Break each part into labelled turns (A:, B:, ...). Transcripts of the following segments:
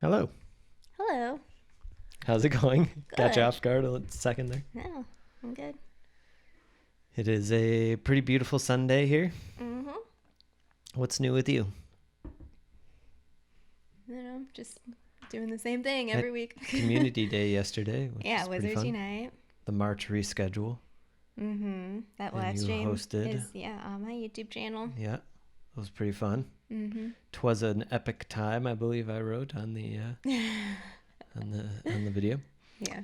A: Hello.
B: Hello.
A: How's it going? Got you
B: Good.
A: off guard a second there.
B: No, I'm good.
A: It is a pretty beautiful Sunday here.
B: Mm-hmm.
A: What's new with you?
B: Just doing the same thing every week.
A: Community Day yesterday, which
B: Yeah,
A: is pretty
B: Wizards
A: fun.
B: Unite.
A: The March reschedule.
B: Mm-hmm. That
A: And
B: live
A: you
B: stream
A: hosted.
B: is on my YouTube channel.
A: Yeah, it was pretty fun.
B: Mm-hmm.
A: 'Twas an epic time, I believe I wrote on the on the video.
B: Yeah.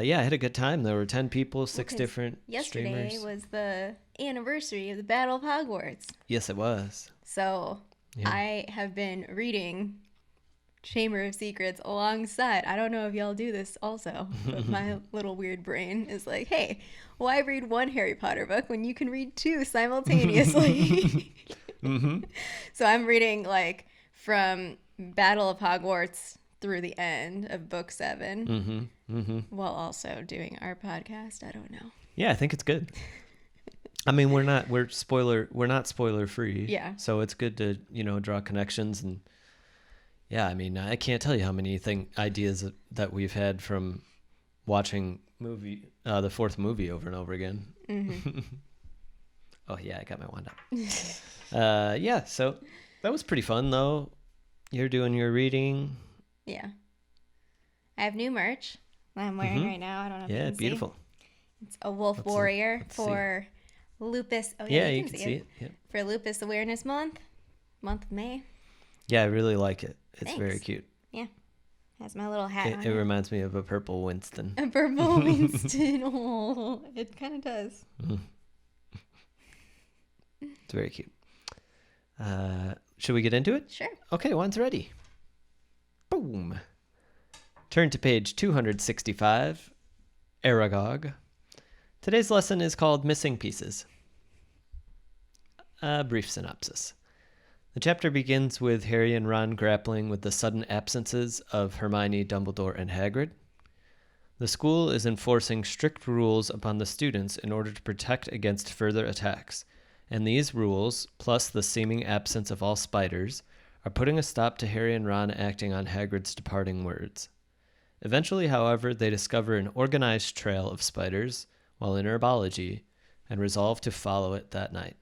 A: Yeah, I had a good time. There were 10 people, 6
B: 'cause
A: different
B: Yesterday
A: streamers.
B: was the anniversary of the Battle of Hogwarts.
A: Yes, it was.
B: So
A: Yeah.
B: I have been reading Chamber of Secrets alongside. I don't know if y'all do this also, but my little weird brain is like, hey, why read one Harry Potter book when you can read two simultaneously?
A: Mm-hmm.
B: So I'm reading like from Battle of Hogwarts through the end of book 7
A: Mm-hmm. Mm-hmm.
B: while also doing our podcast. I don't know.
A: Yeah, I think it's good. I mean, we're not spoiler free.
B: Yeah.
A: So it's good to, draw connections and yeah, I mean, I can't tell you how many ideas that we've had from watching the fourth movie over and over again.
B: Mm-hmm.
A: Oh yeah, I got my wand up. Yeah, so that was pretty fun though. You're doing your reading.
B: Yeah. I have new merch that I'm wearing right now. I don't know if you
A: Yeah,
B: can
A: beautiful.
B: see. It's a wolf warrior for lupus. Oh
A: Yeah, you can see it. Yeah.
B: For Lupus Awareness Month of May.
A: Yeah, I really like it. It's
B: Thanks.
A: very cute.
B: Yeah. Has my little hat on
A: It reminds me of a purple Winston.
B: A purple Winston. Oh, it kind of does.
A: It's very cute. Should we get into it?
B: Sure.
A: Okay, one's ready. Boom. Turn to page 265, Aragog. Today's lesson is called Missing Pieces. A brief synopsis. The chapter begins with Harry and Ron grappling with the sudden absences of Hermione, Dumbledore, and Hagrid. The school is enforcing strict rules upon the students in order to protect against further attacks, and these rules, plus the seeming absence of all spiders, are putting a stop to Harry and Ron acting on Hagrid's departing words. Eventually, however, they discover an organized trail of spiders while in Herbology and resolve to follow it that night.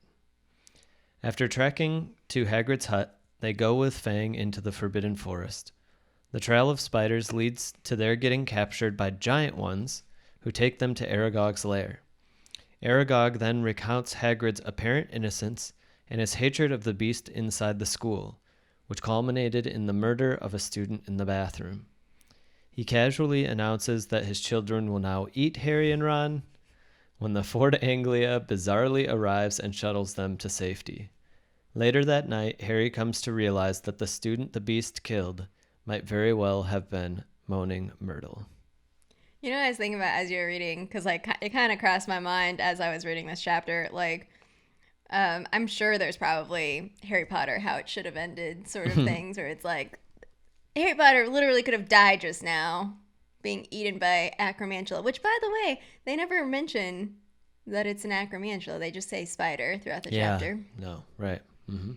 A: After trekking to Hagrid's hut, they go with Fang into the Forbidden Forest. The trail of spiders leads to their getting captured by giant ones who take them to Aragog's lair. Aragog then recounts Hagrid's apparent innocence and his hatred of the beast inside the school, which culminated in the murder of a student in the bathroom. He casually announces that his children will now eat Harry and Ron when the Ford Anglia bizarrely arrives and shuttles them to safety. Later that night, Harry comes to realize that the student the beast killed might very well have been Moaning Myrtle.
B: You know what I was thinking about as you were reading? Because it kind of crossed my mind as I was reading this chapter. I'm sure there's probably Harry Potter, how it should have ended sort of things, where it's like, Harry Potter literally could have died just now, being eaten by Acromantula, which, by the way, they never mention that it's an Acromantula. They just say spider throughout the chapter.
A: No, right. Mm-hmm.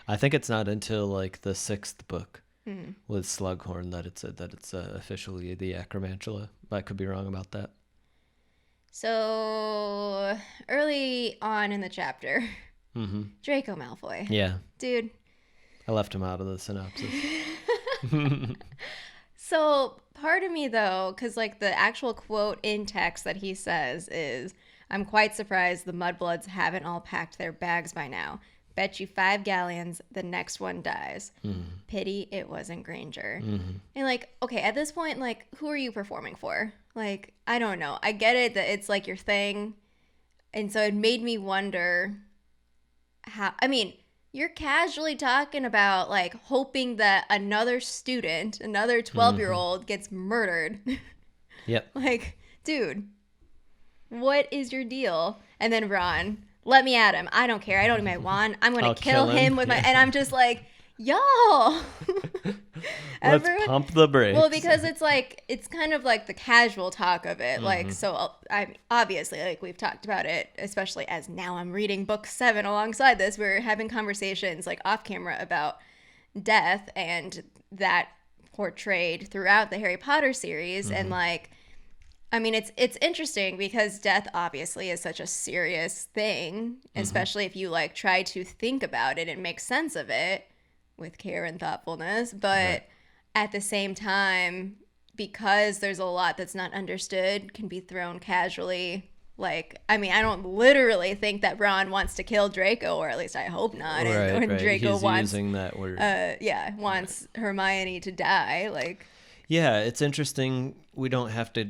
A: I think it's not until the 6th book with Slughorn that it's officially the Acromantula. I could be wrong about that.
B: So, early on in the chapter, Draco Malfoy.
A: Yeah.
B: Dude.
A: I left him out of the synopsis.
B: So part of me though, because the actual quote in text that he says is, "I'm quite surprised the Mudbloods haven't all packed their bags by now. Bet you 5 galleons the next one dies. Pity it wasn't Granger." And okay, at this point, who are you performing for? I don't know. I get it that it's your thing, and so it made me wonder how. I mean, you're casually talking about hoping that another student, another 12-year-old gets murdered.
A: Yep.
B: Dude, what is your deal? And then Ron, let me at him. I don't care. I don't need my wand. I'm going to kill him with my... And I'm just y'all.
A: Let's pump the brakes.
B: Well, because it's kind of the casual talk of it. So I obviously, we've talked about it, especially as now I'm reading book 7 alongside this. We're having conversations off camera about death, and that portrayed throughout the Harry Potter series. And like, I mean, it's interesting because death obviously is such a serious thing, especially if you like try to think about it and make sense of it with care and thoughtfulness. But at the same time, because there's a lot that's not understood, can be thrown casually. Like, I mean, I don't literally think that Ron wants to kill Draco, or at least I hope not. And Draco
A: He's
B: wants
A: using that word.
B: Wants Hermione to die. Like,
A: yeah, it's interesting. We don't have to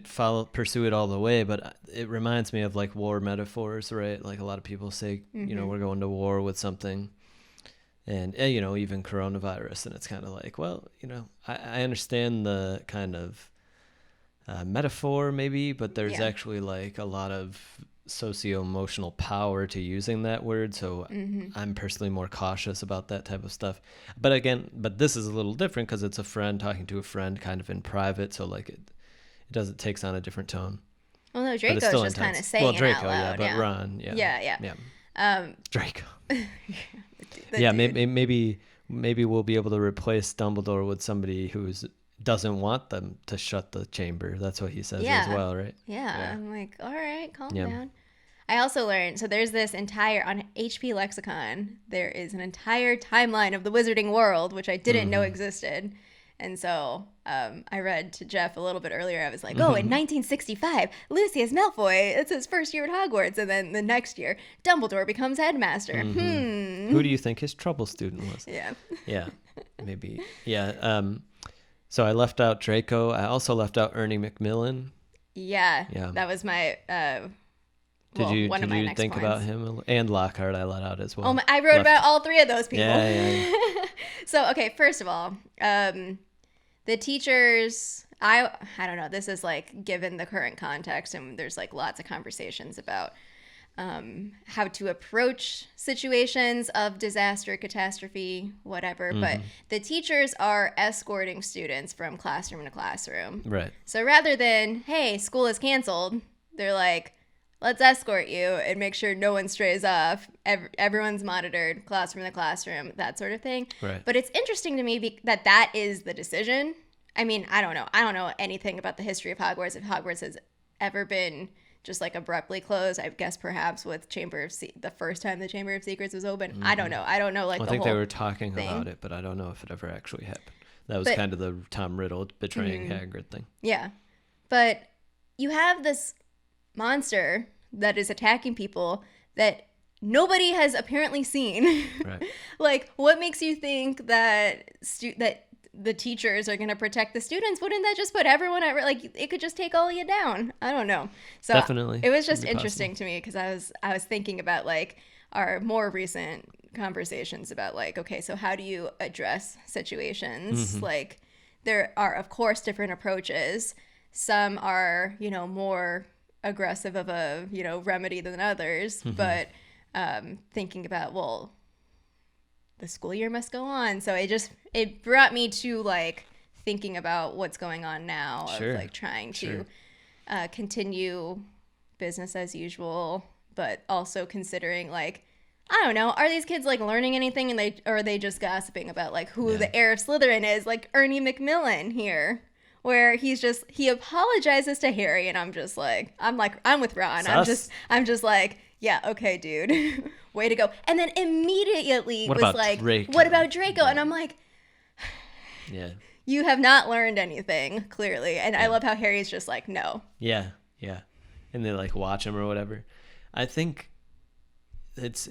A: pursue it all the way, but it reminds me of like war metaphors, right? Like a lot of people say, you know, we're going to war with something. And, you know, even coronavirus. And it's kind of like, well, you know, I understand the kind of metaphor maybe, but there's actually like a lot of socio-emotional power to using that word. So I'm personally more cautious about that type of stuff. But again, this is a little different because it's a friend talking to a friend kind of in private. So like it takes on a different tone.
B: Well, no, Draco's just kind of saying
A: Draco,
B: it out loud.
A: But Ron,
B: Yeah.
A: Draco. Maybe we'll be able to replace Dumbledore with somebody who doesn't want them to shut the chamber. That's what he says as well, right?
B: Yeah. I'm like, all right, calm down. I also learned, so there's this entire, on HP Lexicon, there is an entire timeline of the wizarding world, which I didn't know existed. And so I read to Jeff a little bit earlier. I was like, oh, in 1965, Lucius Malfoy, it's his first year at Hogwarts. And then the next year, Dumbledore becomes headmaster.
A: Who do you think his trouble student was? Yeah, maybe. Yeah. So I left out Draco. I also left out Ernie Macmillan.
B: Yeah. That was my...
A: Did you think about him? And Lockhart I let out as well.
B: I wrote about all three of those people.
A: Yeah.
B: So, okay, first of all, the teachers, I don't know, this is like given the current context, and there's like lots of conversations about how to approach situations of disaster, catastrophe, whatever. But the teachers are escorting students from classroom to classroom.
A: Right.
B: So rather than, hey, school is canceled, they're like, let's escort you and make sure no one strays off. Everyone's monitored, classroom to classroom, that sort of thing.
A: Right.
B: But it's interesting to me that is the decision. I mean, I don't know. I don't know anything about the history of Hogwarts. If Hogwarts has ever been just like abruptly closed, I guess perhaps with the first time the Chamber of Secrets was open. I don't know. I don't know. Like,
A: I think they were talking about it, but I don't know if it ever actually happened. That was kind of the Tom Riddle betraying Hagrid thing.
B: Yeah, but you have this monster that is attacking people that nobody has apparently seen.
A: Right.
B: Like, what makes you think that that the teachers are going to protect the students? Wouldn't that just put everyone at like it could just take all of you down? I don't know. So
A: definitely,
B: it was just interesting to me because I was thinking about like our more recent conversations about like, okay, so how do you address situations? Like, there are of course different approaches. Some are, you know, more aggressive of a, you know, remedy than others, but thinking about, well, the school year must go on, so it brought me to like thinking about what's going on now, of like trying to continue business as usual, but also considering like, I don't know, are these kids like learning anything, and or are they just gossiping about like who the heir of Slytherin is, like Ernie Macmillan here, where he apologizes to Harry, and I'm with Ron.
A: Sus.
B: I'm just like, yeah, okay, dude, way to go. And then immediately
A: what
B: was
A: about
B: like,
A: Draco?
B: What about Draco? And I'm like,
A: yeah,
B: you have not learned anything, clearly. And I love how Harry's just like, no.
A: Yeah, and they like watch him or whatever. I think this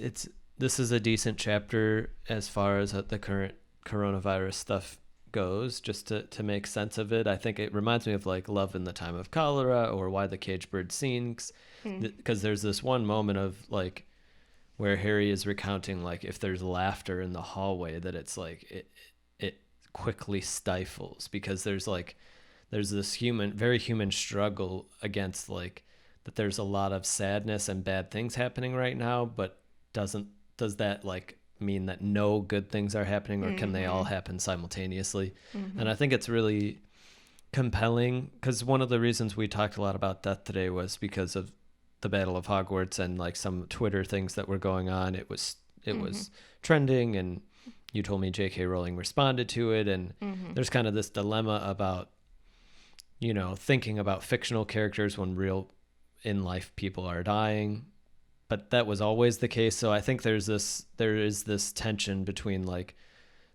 A: is a decent chapter as far as the current coronavirus stuff goes, just to make sense of it. I think it reminds me of like Love in the Time of Cholera, or Why the Caged Bird Sings, because there's this one moment of like where Harry is recounting like if there's laughter in the hallway, that it's like it quickly stifles, because there's this very human struggle against like that there's a lot of sadness and bad things happening right now, but does that like mean that no good things are happening, or can they all happen simultaneously? And I think it's really compelling, because one of the reasons we talked a lot about death today was because of the Battle of Hogwarts and like some Twitter things that were going on. It was trending, and you told me J.K. Rowling responded to it, and there's kind of this dilemma about, thinking about fictional characters when real in life people are dying. But that was always the case. So I think there is this tension between like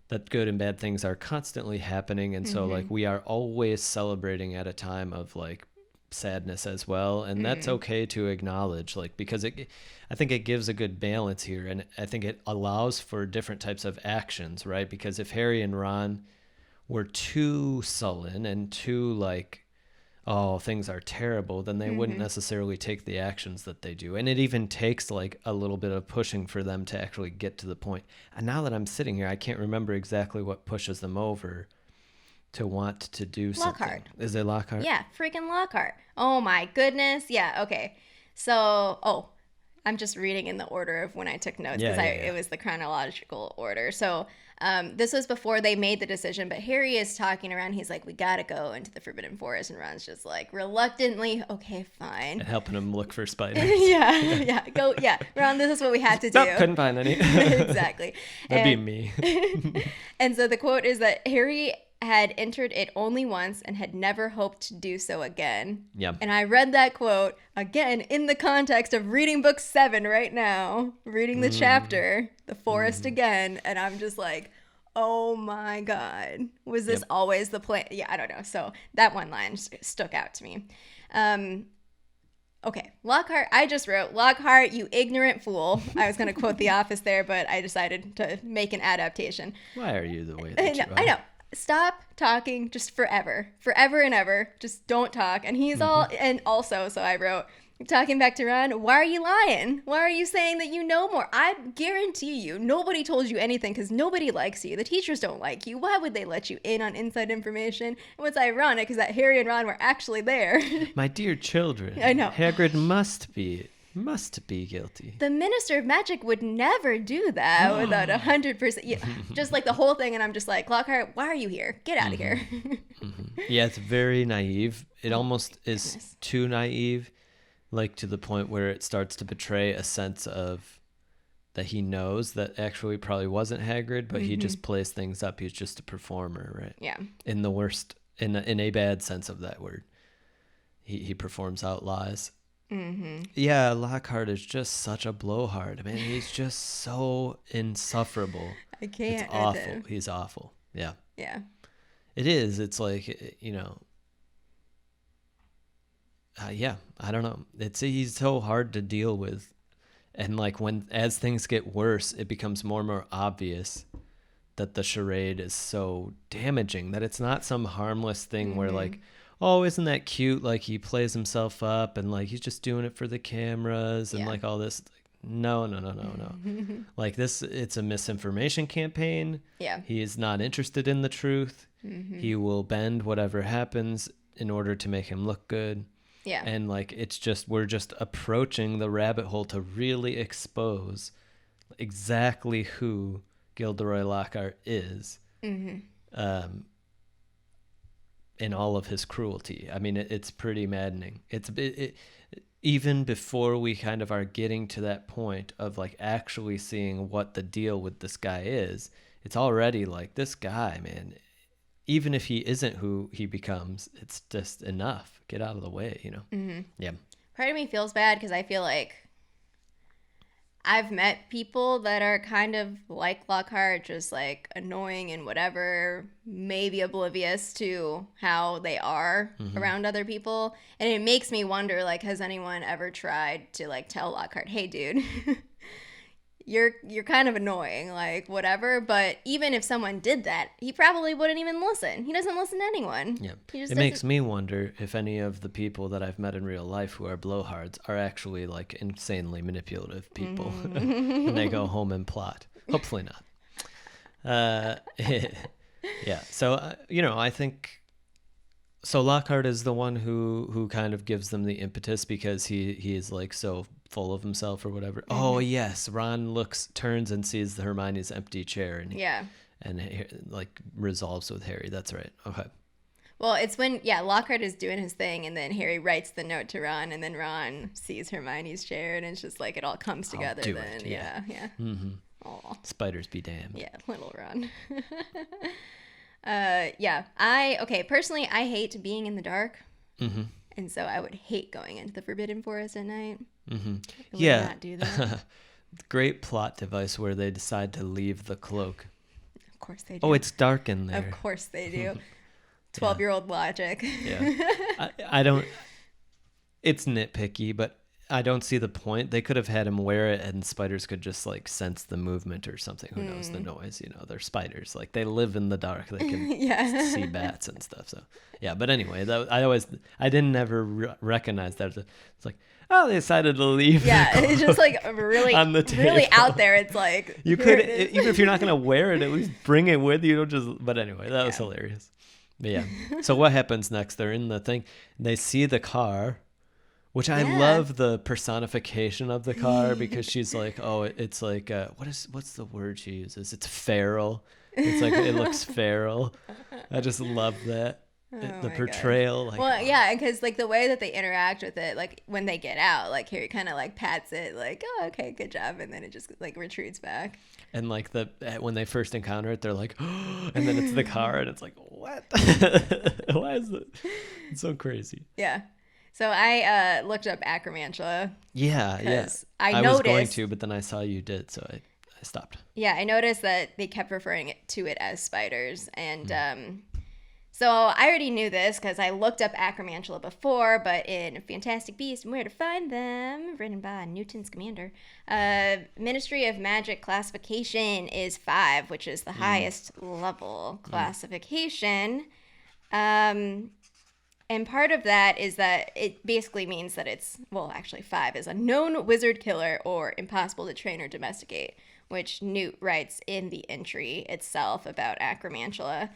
A: that good and bad things are constantly happening. And so like we are always celebrating at a time of like sadness as well. And that's okay to acknowledge, like, because I think it gives a good balance here. And I think it allows for different types of actions, right? Because if Harry and Ron were too sullen and too like, oh, things are terrible, then they wouldn't necessarily take the actions that they do. And it even takes like a little bit of pushing for them to actually get to the point. And now that I'm sitting here, I can't remember exactly what pushes them over to want to do something.
B: Lockhart.
A: Is it Lockhart?
B: Yeah, freaking Lockhart. Oh my goodness. Yeah, okay. So, I'm just reading in the order of when I took notes because it was the chronological order. So this was before they made the decision, but Harry is talking around. He's like, we got to go into the Forbidden Forest. And Ron's just like, reluctantly, okay, fine.
A: And helping him look for spiders.
B: Go. Yeah, Ron, this is what we have to do.
A: Nope, couldn't find any.
B: Exactly.
A: That'd be me.
B: And so the quote is that Harry had entered it only once and had never hoped to do so again.
A: Yeah.
B: And I read that quote again in the context of reading book 7 right now, reading the chapter, The Forest again, and I'm just like, oh my God, was this always the plan? Yeah, I don't know. So that one line stuck out to me. Okay, Lockhart, I just wrote, Lockhart, you ignorant fool. I was going to quote The Office there, but I decided to make an adaptation.
A: Why are you the way that you are?
B: I know. Stop talking just forever and ever. Just don't talk. And he's all, and also, so I wrote, talking back to Ron, why are you lying? Why are you saying that you know more? I guarantee you, nobody told you anything because nobody likes you. The teachers don't like you. Why would they let you in on inside information? And what's ironic is that Harry and Ron were actually there.
A: My dear children.
B: I know.
A: Hagrid must be guilty.
B: The Minister of Magic would never do that without 100%. Yeah, just like the whole thing. And I'm just like, Lockhart, why are you here? Get out of here.
A: Yeah, it's very naive. It almost is too naive, like to the point where it starts to betray a sense of that he knows that actually probably wasn't Hagrid, but he just plays things up. He's just a performer, right?
B: Yeah.
A: In the worst, in a bad sense of that word. He performs out lies. Yeah, Lockhart is just such a blowhard. Man, he's just so insufferable.
B: I can't.
A: It's awful. He's awful. Yeah.
B: Yeah.
A: It is. It's like, yeah, I don't know. He's so hard to deal with. And like as things get worse, it becomes more and more obvious that the charade is so damaging, that it's not some harmless thing where like, oh, isn't that cute? Like he plays himself up and like he's just doing it for the cameras and like all this. No. Like this, it's a misinformation campaign.
B: Yeah.
A: He is not interested in the truth. He will bend whatever happens in order to make him look good.
B: Yeah.
A: And like we're just approaching the rabbit hole to really expose exactly who Gilderoy Lockhart is. In all of his cruelty. I mean, it's pretty maddening. Even before we kind of are getting to that point of like actually seeing what the deal with this guy is, it's already like, this guy, man, even if he isn't who he becomes, it's just enough. Get out of the way, Yeah.
B: Part of me feels bad because I feel like I've met people that are kind of like Lockhart, just like annoying and whatever, maybe oblivious to how they are around other people. And it makes me wonder, like, has anyone ever tried to like tell Lockhart, hey, dude, you're kind of annoying, like whatever. But even if someone did that, he probably wouldn't even listen. He doesn't listen to anyone.
A: Yeah. It makes me wonder if any of the people that I've met in real life who are blowhards are actually like insanely manipulative people. And they go home and plot. Hopefully not. Yeah. So, I think... So Lockhart is the one who kind of gives them the impetus because he is like so full of himself or whatever. Oh yes, Ron turns and sees the Hermione's empty chair and like resolves with Harry. That's right. Okay.
B: Well, it's when Lockhart is doing his thing and then Harry writes the note to Ron and then Ron sees Hermione's chair and it's just like it all comes together.
A: Do
B: then
A: it, yeah.
B: Yeah. Oh.
A: Spiders be damned.
B: Yeah, little Ron. Personally, I hate being in the dark.
A: Mm-hmm.
B: And so I would hate going into the Forbidden Forest at night.
A: Mm-hmm.
B: I would not do that.
A: Great plot device where they decide to leave the cloak.
B: Of course they do.
A: Oh, it's dark in there.
B: Of course they do. 12-year-old logic.
A: Yeah. I don't... It's nitpicky, but I don't see the point. They could have had him wear it and spiders could just like sense the movement or something. Who knows the noise, you know, they're spiders. Like they live in the dark. They can see bats and stuff. So yeah, but anyway, I didn't ever recognize that. It's like, oh, they decided to leave.
B: Yeah, it's just like really, on the really out there. It's like,
A: you could, even if you're not going to wear it, at least bring it with you. Don't just, but anyway, that was hilarious. But yeah. So what happens next? They're in the thing. They see the car. Which I love the personification of the car because she's like, oh, it's like, what's the word she uses? It's feral. It's like, it looks feral. I just love that. The portrayal. Like,
B: well, yeah, because like the way that they interact with it, like when they get out, like Harry kind of like pats it like, oh, okay, good job. And then it just like retreats back.
A: And like when they first encounter it, they're like, oh, and then it's the car and it's like, what? Why is it? It's so crazy.
B: Yeah. So I looked up acromantula.
A: Yeah. I was going to, but then I saw you did, so I stopped.
B: Yeah, I noticed that they kept referring to it as spiders. And so I already knew this because I looked up acromantula before, but in Fantastic Beasts and Where to Find Them, written by Newton Scamander, Ministry of Magic classification is 5, which is the highest level classification. And part of that is that it basically means that it's, well, actually 5 is a known wizard killer or impossible to train or domesticate, which Newt writes in the entry itself about acromantula.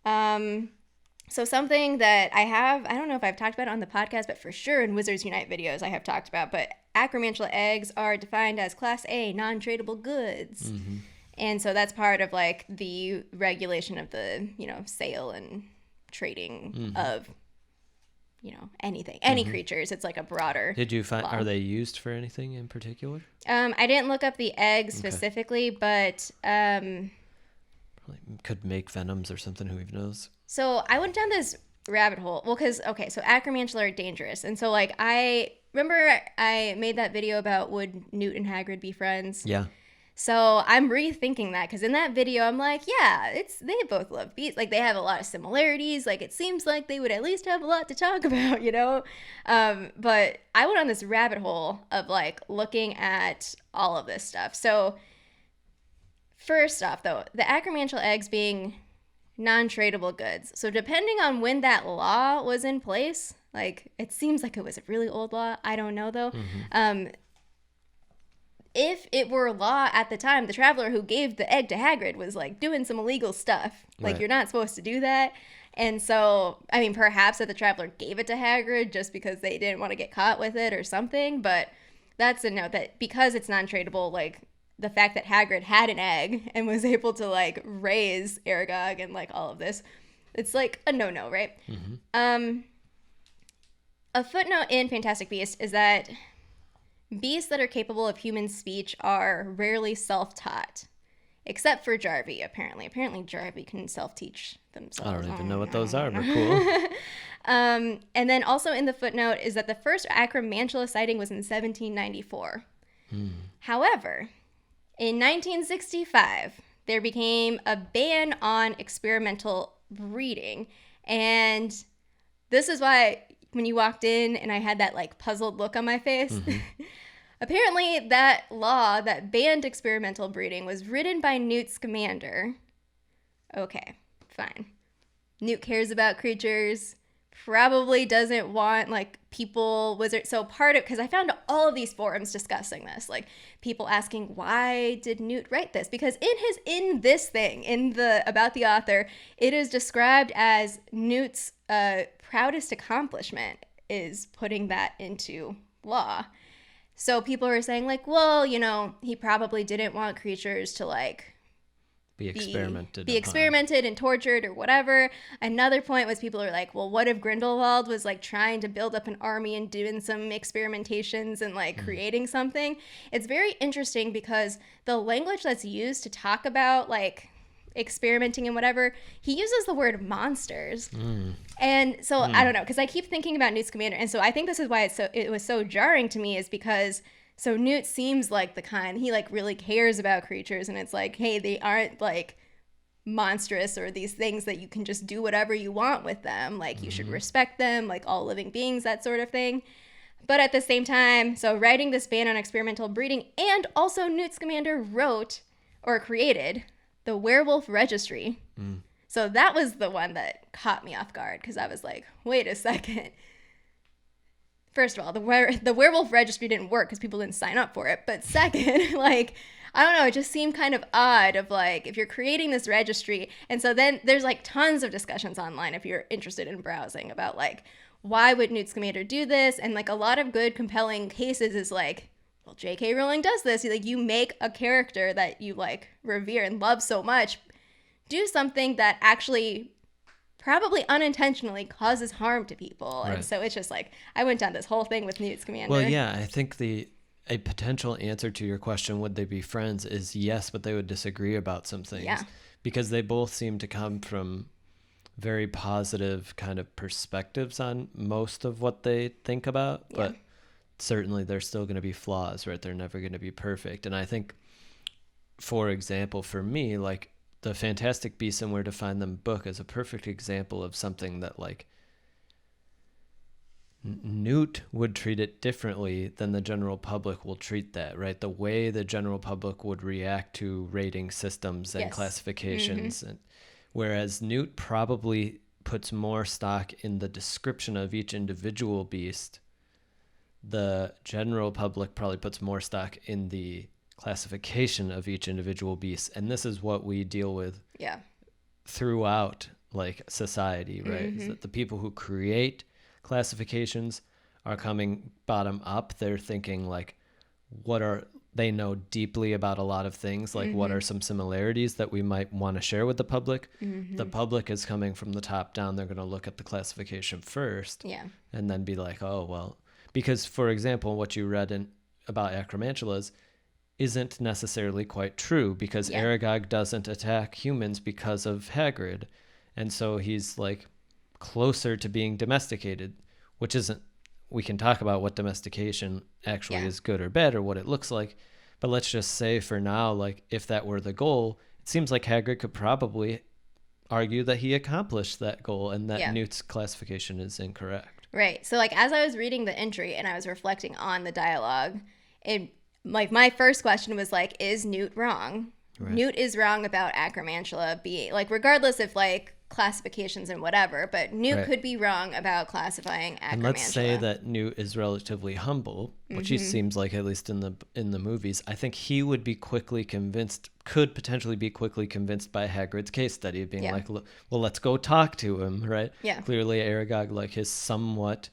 B: So something that I don't know if I've talked about it on the podcast, but for sure in Wizards Unite videos I have talked about, but acromantula eggs are defined as Class A non-tradable goods. Mm-hmm. And so that's part of like the regulation of the, sale and trading of anything, any creatures. It's like a broader.
A: Did you find, are they used for anything in particular?
B: I didn't look up the eggs specifically, but
A: probably could make venoms or something, who even knows.
B: So I went down this rabbit hole. Well, because, so acromantula are dangerous. And so like, I remember I made that video about would Newt and Hagrid be friends?
A: Yeah.
B: So I'm rethinking that because in that video, I'm like, yeah, they both love beasts. Like they have a lot of similarities. Like it seems like they would at least have a lot to talk about, But I went on this rabbit hole of like looking at all of this stuff. So first off, though, the acromantula eggs being non-tradable goods. So depending on when that law was in place, like it seems like it was a really old law. I don't know though. Mm-hmm. If it were law at the time, the traveler who gave the egg to Hagrid was like doing some illegal stuff. Like you're not supposed to do that. And so, I mean, perhaps that the traveler gave it to Hagrid just because they didn't want to get caught with it or something. But that's a note that because it's non-tradable, like the fact that Hagrid had an egg and was able to like raise Aragog and like all of this, it's like a no-no, right? Mm-hmm. A footnote in Fantastic Beasts is that beasts that are capable of human speech are rarely self-taught, except for Jarvie, apparently. Apparently Jarvie can self-teach themselves.
A: I don't even know what those are, but cool.
B: And then also in the footnote is that the first acromantula sighting was in 1794. However, in 1965, there became a ban on experimental breeding. And this is why when you walked in and I had that like puzzled look on my face, apparently that law that banned experimental breeding was written by Newt Scamander. Okay, fine. Newt cares about creatures, probably doesn't want like people, wizards. So part of, because I found all of these forums discussing this, like people asking why did Newt write this? Because in this thing, in the about the author, it is described as Newt's proudest accomplishment is putting that into law. So people are saying like, well, he probably didn't want creatures to like
A: be experimented
B: be experimented and tortured or whatever. Another point was people are like, well, what if Grindelwald was like trying to build up an army and doing some experimentations and like creating something? It's very interesting because the language that's used to talk about like experimenting and whatever, he uses the word monsters. And so I don't know, because I keep thinking about Newt Scamander, and so I think this is why it was so jarring to me, is because so Newt seems like the kind, he like really cares about creatures, and it's like, hey, they aren't like monstrous or these things that you can just do whatever you want with them, like you should respect them, like all living beings, that sort of thing. But at the same time, so writing this ban on experimental breeding, and also Newt Scamander wrote or created the Werewolf Registry. So that was the one that caught me off guard, because I was like, wait a second. First of all, the Werewolf Registry didn't work because people didn't sign up for it. But second, like, I don't know, it just seemed kind of odd of like, if you're creating this registry. And so then there's like tons of discussions online if you're interested in browsing about like, why would Newt Scamander do this? And like a lot of good, compelling cases is like, well, J.K. Rowling does this. Like, you make a character that you like revere and love so much do something that actually probably unintentionally causes harm to people.
A: Right.
B: And so it's just like, I went down this whole thing with Newt Scamander.
A: Well, yeah, I think a potential answer to your question, would they be friends, is yes, but they would disagree about some things.
B: Yeah.
A: Because they both seem to come from very positive kind of perspectives on most of what they think about.
B: Yeah.
A: But certainly there's still going to be flaws, right? They're never going to be perfect. And I think, for example, for me, like the Fantastic Beasts and Where to Find Them book is a perfect example of something that like Newt would treat it differently than the general public will treat that, right? The way the general public would react to rating systems and classifications. And whereas Newt probably puts more stock in the description of each individual beast, the general public probably puts more stock in the classification of each individual beast. And this is what we deal with throughout like society, right? Is that the people who create classifications are coming bottom up. They're thinking like, they know deeply about a lot of things, like what are some similarities that we might want to share with the public. The public is coming from the top down. They're going to look at the classification first and then be like, oh, well, because, for example, what you read about acromantulas isn't necessarily quite true, because Aragog doesn't attack humans because of Hagrid. And so he's like closer to being domesticated, which isn't, we can talk about what domestication actually is good or bad or what it looks like. But let's just say for now, like if that were the goal, it seems like Hagrid could probably argue that he accomplished that goal and that Newt's classification is incorrect.
B: Right. So like as I was reading the entry and I was reflecting on the dialogue, like my first question was like, is Newt wrong? Right. Newt is wrong about acromantula being like, regardless of like classifications and whatever, but Newt could be wrong about classifying acromantula.
A: And let's say that Newt is relatively humble, which he seems like, at least in the movies. I think he would be could potentially be quickly convinced by Hagrid's case study of being like, well, let's go talk to him, right? Yeah. Clearly Aragog like is somewhat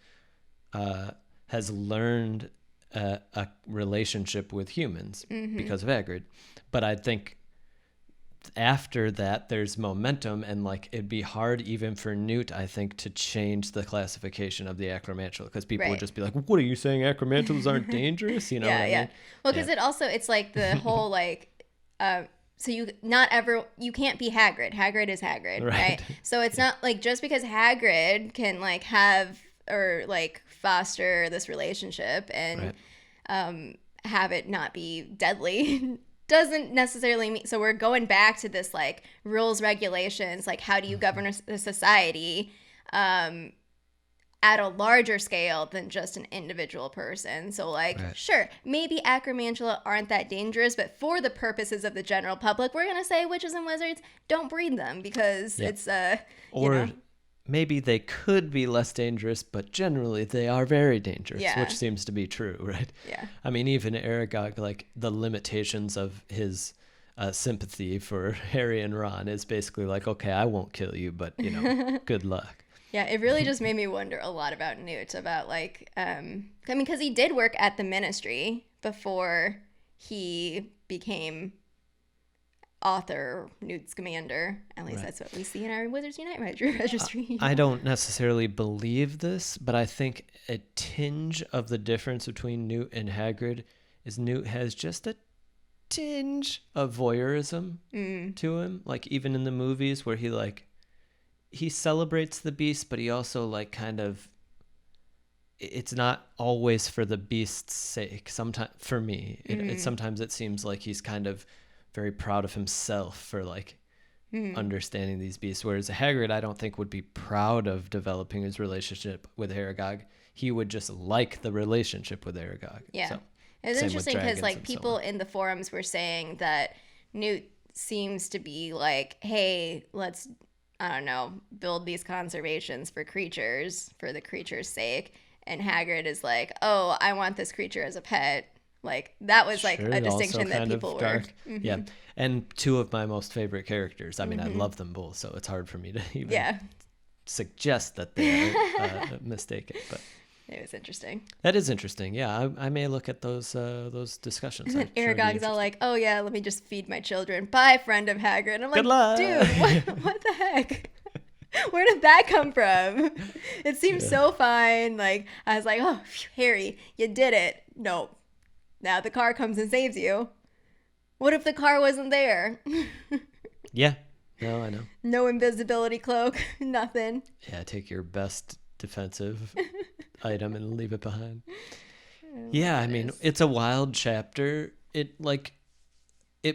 A: has learned a relationship with humans because of Hagrid. But I think after that there's momentum, and like it'd be hard even for Newt, I think, to change the classification of the acromantula, because people would just be like, what are you saying, acromantulas aren't dangerous? You know what I mean?
B: Well, because it's like the whole like so you can't be Hagrid. Hagrid is Hagrid, right? So it's not like just because Hagrid can like have or like foster this relationship and have it not be deadly doesn't necessarily mean. So we're going back to this like rules, regulations, like how do you govern a society at a larger scale than just an individual person. So like sure, maybe acromantula aren't that dangerous, but for the purposes of the general public, we're gonna say witches and wizards don't breed them because it's
A: maybe they could be less dangerous, but generally they are very dangerous, which seems to be true, right? Yeah. I mean, even Aragog, like the limitations of his sympathy for Harry and Ron is basically like, okay, I won't kill you, but, good luck.
B: Yeah, it really just made me wonder a lot about Newt, about like, I mean, because he did work at the Ministry before he became author, Newt Scamander. At least that's what we see in our Wizards Unite registry.
A: I don't necessarily believe this, but I think a tinge of the difference between Newt and Hagrid is Newt has just a tinge of voyeurism to him. Like even in the movies where he celebrates the beast, but he also like kind of, it's not always for the beast's sake. Sometimes for me, sometimes it seems like he's kind of very proud of himself for like understanding these beasts. Whereas Hagrid, I don't think would be proud of developing his relationship with Aragog. He would just like the relationship with Aragog.
B: Yeah.
A: So,
B: it's
A: same
B: interesting
A: with
B: because
A: dragons
B: like
A: and
B: people in the forums were saying that Newt seems to be like, hey, let's, I don't know, build these conservations for creatures for the creature's sake. And Hagrid is like, oh, I want this creature as a pet. Like that was like a distinction that people were.
A: Yeah. And two of my most favorite characters. I mean, I love them both, so it's hard for me to even suggest that they are mistaken. But
B: it was interesting.
A: That is interesting. Yeah, I may look at those discussions.
B: And Aragog's all like, "Oh yeah, let me just feed my children." Bye, friend of Hagrid. And I'm
A: Good
B: like,
A: luck.
B: dude, what the heck? Where did that come from? It seems so fine. Like I was like, "Oh, phew, Harry, you did it." Nope. Now the car comes and saves you. What if the car wasn't there?
A: Yeah. No, I know.
B: No invisibility cloak. Nothing.
A: Yeah, take your best defensive item and leave it behind. Yeah, I mean, it's a wild chapter. It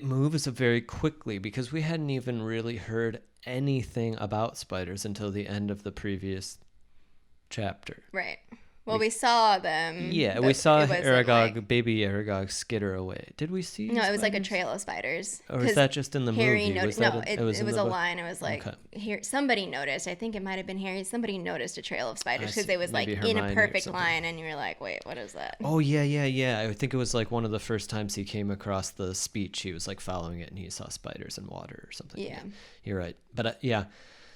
A: moves very quickly because we hadn't even really heard anything about spiders until the end of the previous chapter.
B: Right. Well, we saw them.
A: Yeah, we saw Aragog, baby Aragog, skitter away. Did we see?
B: No, it was like a trail of spiders.
A: Or was that just in the
B: Harry
A: movie?
B: Noticed. It was a line. It was like, here, somebody noticed. I think it might have been Harry. Somebody noticed a trail of spiders because it was like in a perfect line, and you were like, wait, what is that?
A: Oh, yeah. I think it was like one of the first times he came across the speech. He was like following it, and he saw spiders and water or something.
B: Yeah.
A: You're right. But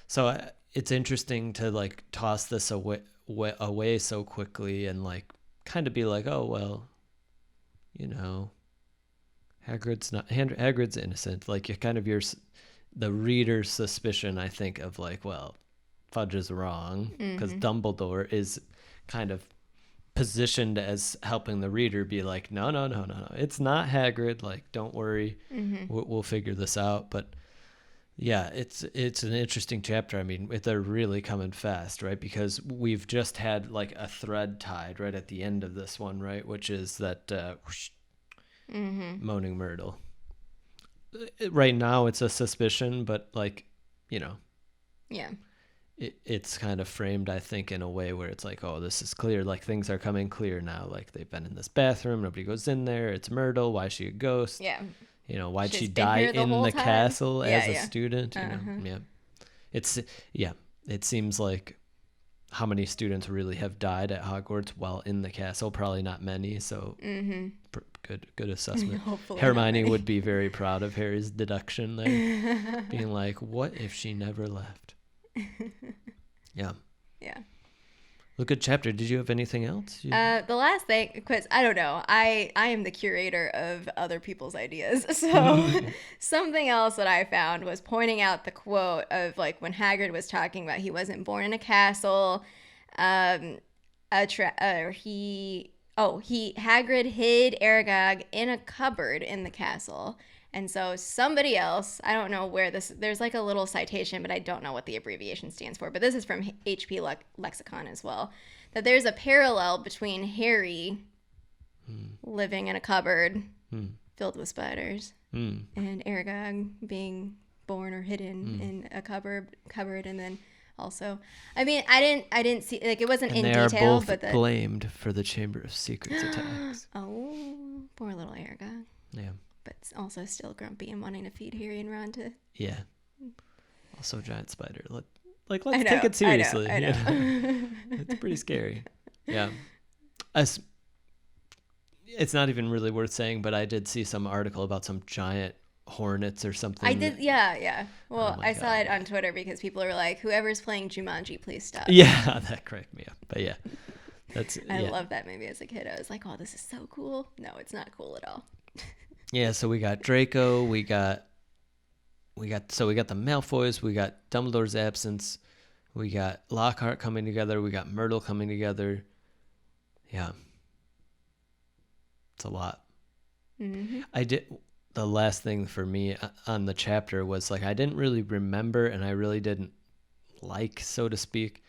A: so it's interesting to like toss this away so quickly and like kind of be like, oh well, you know, Hagrid's innocent. Like you kind of the reader's suspicion, I think, of like, well, Fudge is wrong because Dumbledore is kind of positioned as helping the reader be like, no, it's not Hagrid. Like, don't worry, we'll figure this out. But yeah, it's an interesting chapter. I mean, they're really coming fast, right? Because we've just had like a thread tied right at the end of this one, right? Which is that Moaning Myrtle. Right now, it's a suspicion, but like, you know,
B: yeah,
A: it's kind of framed, I think, in a way where it's like, oh, this is clear. Like things are coming clear now. Like they've been in this bathroom, nobody goes in there. It's Myrtle. Why is she a ghost?
B: Yeah.
A: You know, why'd she die in the castle as a student? You know, it seems like how many students really have died at Hogwarts while in the castle? Probably not many. So good assessment. Hermione would be very proud of Harry's deduction there, being like, what if she never left? Yeah. Well, good chapter. Did you have anything else?
B: The last thing, because I don't know, I am the curator of other people's ideas. So something else that I found was pointing out the quote of like when Hagrid was talking about he wasn't born in a castle. Hagrid hid Aragog in a cupboard in the castle. And so somebody else, I don't know where there's like a little citation, but I don't know what the abbreviation stands for. But this is from HP Lexicon as well. That there's a parallel between Harry living in a cupboard filled with spiders and Aragog being born or hidden in a cupboard. And then also, I mean, I didn't see, like it wasn't in detail.
A: They are both blamed for the Chamber of Secrets attacks.
B: Oh, poor little Aragog.
A: Yeah.
B: But also still grumpy and wanting to feed Harry and Ron to...
A: Yeah. Also a giant spider. Let's take it seriously.
B: I know.
A: It's pretty scary. Yeah. It's not even really worth saying, but I did see some article about some giant hornets or something.
B: I did, yeah. Well, I saw it on Twitter because people are like, whoever's playing Jumanji, please stop.
A: Yeah, that cracked me up. But yeah.
B: I loved that movie as a kid. I was like, oh, this is so cool. No, it's not cool at all.
A: Yeah, so we got Draco, we got we got the Malfoys, we got Dumbledore's absence, we got Lockhart coming together, we got Myrtle coming together. Yeah. It's a lot. The last thing for me on the chapter was like, I didn't really remember, and I really didn't like, so to speak,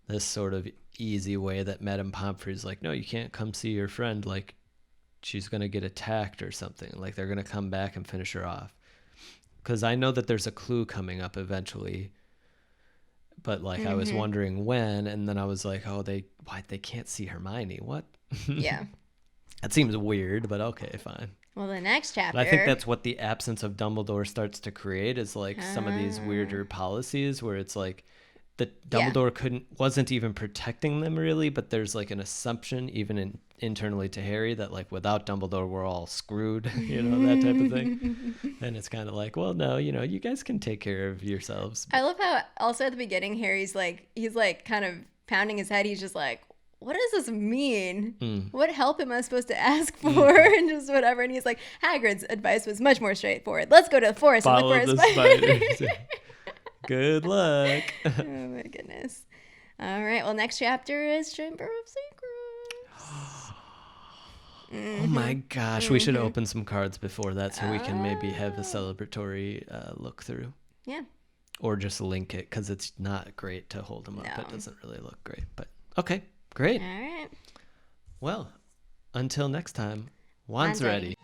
A: this sort of easy way that Madame Pomfrey's like, no, you can't come see your friend. Like, she's going to get attacked or something. Like, they're going to come back and finish her off. Because I know that there's a clue coming up eventually. But, like, I was wondering when. And then I was like, oh, they can't see Hermione. What?
B: Yeah.
A: That seems weird, but okay, fine.
B: Well, the next chapter.
A: But I think that's what the absence of Dumbledore starts to create, is like some of these weirder policies where it's like that Dumbledore wasn't even protecting them really, but there's like an assumption even internally to Harry that like without Dumbledore we're all screwed, that type of thing. And it's kind of like, well, no, you guys can take care of yourselves.
B: I love how also at the beginning Harry's like, he's like kind of pounding his head. He's just like, what does this mean? What help am I supposed to ask for? And just whatever. And he's like, Hagrid's advice was much more straightforward. Let's go to the forest and look for a spider.
A: Good luck.
B: Oh my goodness. All right. Well, next chapter is Chamber of Secrets.
A: Oh my gosh. We should open some cards before that so we can maybe have a celebratory look through.
B: Yeah.
A: Or just link it, because it's not great to hold them up.
B: No.
A: It doesn't really look great. But okay. Great.
B: All right.
A: Well, until next time, Wand's ready.